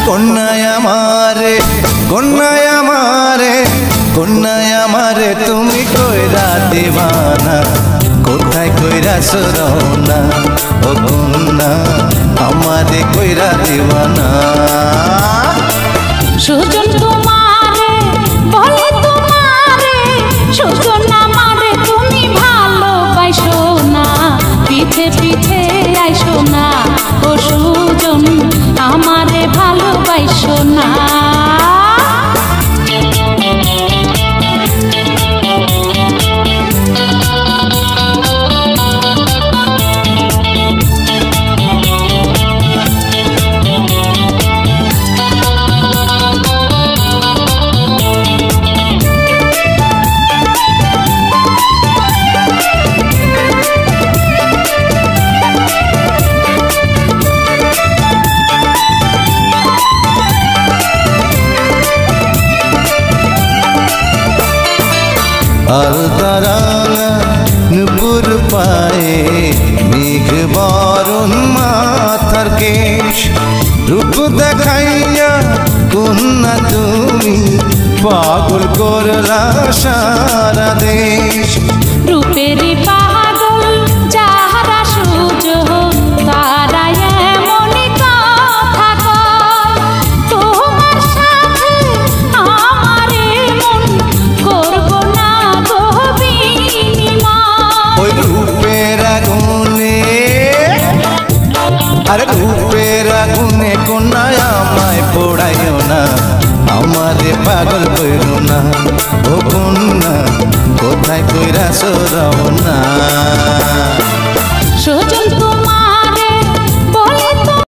কন্যায় আমারে তুমি কইরা দিবানা কোথায় কইরা সরনা ও কন্যা আমারে কইরা দিবানা সুজন তোমারে বলে তোমারে সুজন আমারে তুমি ভালোবাসো না পিছে পিছে আইসো না ও সুজন আমারে ভালোবাসো না আলতারাঙা নুপুর পায়ে মেঘ বরণ মাথার কেশ রূপ দেখাইয়া কন্যা তুমি পাগল করলা সারা দেশ রূপেরই পাগল যাহারা সুজন তারা এমনই কথা কয় তোমার সাথে আমার মন করব না গো বিনিময় ওই রূপের আগুনে আরে রূপের আগুনে কন্যায় আমায় পোড়াইও না আমারে পাগল কইরো না ও কন্যা কোথায় কইরা সরাও না